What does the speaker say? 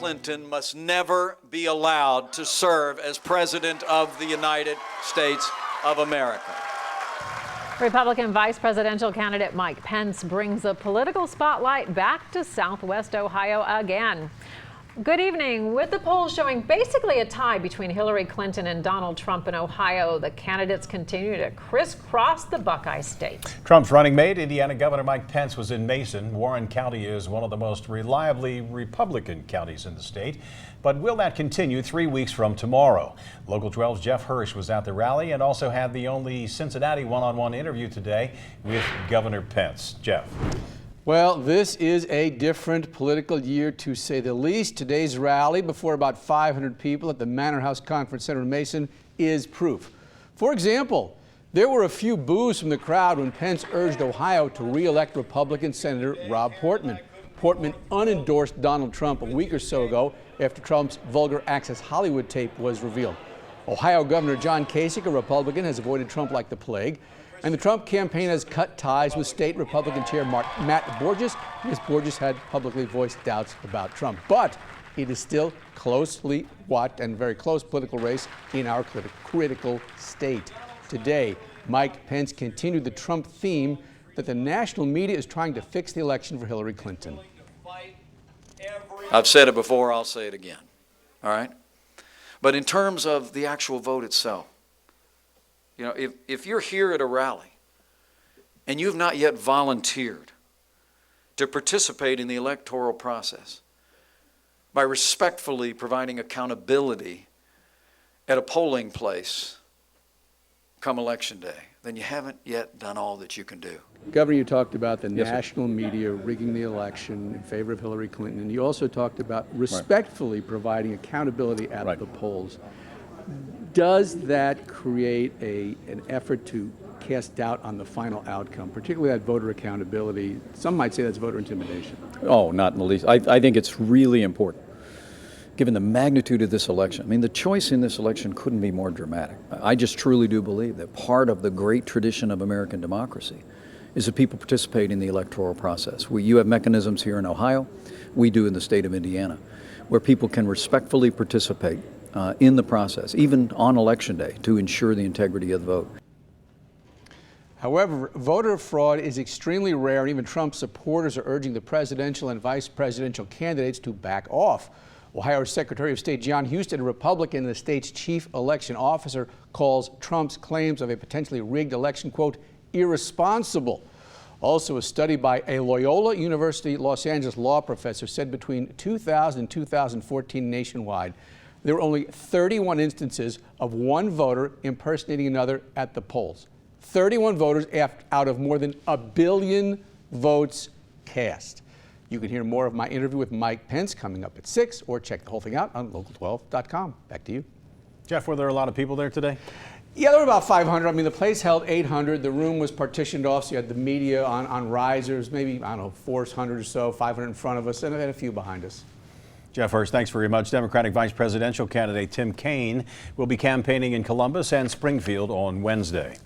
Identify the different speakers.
Speaker 1: Clinton must never be allowed to serve as President of the United States of America.
Speaker 2: Republican vice presidential candidate Mike Pence brings the political spotlight back to Southwest Ohio again. Good evening. With the polls showing basically a tie between Hillary Clinton and Donald Trump in Ohio, the candidates continue to crisscross the Buckeye State.
Speaker 3: Trump's running mate, Indiana Governor Mike Pence, was in Mason. Warren County is one of the most reliably Republican counties in the state. But will that continue 3 weeks from tomorrow? Local 12's Jeff Hirsch was at the rally and also had the only Cincinnati one-on-one interview today with Governor Pence. Jeff.
Speaker 4: Well, this is a different political year, to say the least. Today's rally before about 500 people at the Manor House Conference Center in Mason is proof. For example, there were a few boos from the crowd when Pence urged Ohio to re-elect Republican Senator Rob Portman. Portman un-endorsed Donald Trump a week or so ago after Trump's vulgar Access Hollywood tape was revealed. Ohio Governor John Kasich, a Republican, has avoided Trump like the plague. And the Trump campaign has cut ties with state Republican chair Matt Borges, because Borges had publicly voiced doubts about Trump. But it is still closely watched and very close political race in our critical state. Today, Mike Pence continued the Trump theme that the national media is trying to fix the election for Hillary Clinton.
Speaker 1: I've said it before, I'll say it again. All right? But in terms of the actual vote itself, you know, if you're here at a rally and you've not yet volunteered to participate in the electoral process by respectfully providing accountability at a polling place come election day, then you haven't yet done all that you can do.
Speaker 4: Governor, you talked about the national media rigging the election in favor of Hillary Clinton, and you also talked about respectfully providing accountability at the polls. Does that create an effort to cast doubt on the final outcome, particularly that voter accountability? Some might say that's voter intimidation.
Speaker 5: Oh, not in the least. I think it's really important, given the magnitude of this election. I mean, the choice in this election couldn't be more dramatic. I just truly do believe that part of the great tradition of American democracy is that people participate in the electoral process. You have mechanisms here in Ohio, we do in the state of Indiana, where people can respectfully participate in the process, even on election day, to ensure the integrity of the vote.
Speaker 4: However, voter fraud is extremely rare, and even Trump supporters are urging the presidential and vice presidential candidates to back off. Ohio Secretary of State John Husted, a Republican and the state's chief election officer, calls Trump's claims of a potentially rigged election, quote, irresponsible. Also, a study by a Loyola University Los Angeles law professor said between 2000 and 2014 nationwide, there were only 31 instances of one voter impersonating another at the polls. 31 voters out of more than 1 billion votes cast. You can hear more of my interview with Mike Pence coming up at 6, or check the whole thing out on local12.com. Back to you.
Speaker 3: Jeff, were there a lot of people there today?
Speaker 4: Yeah, there were about 500. I mean, the place held 800. The room was partitioned off, so you had the media on risers, maybe, I don't know, 400 or so, 500 in front of us, and a few behind us.
Speaker 3: Jeff Hirsch, thanks very much. Democratic vice presidential candidate Tim Kaine will be campaigning in Columbus and Springfield on Wednesday.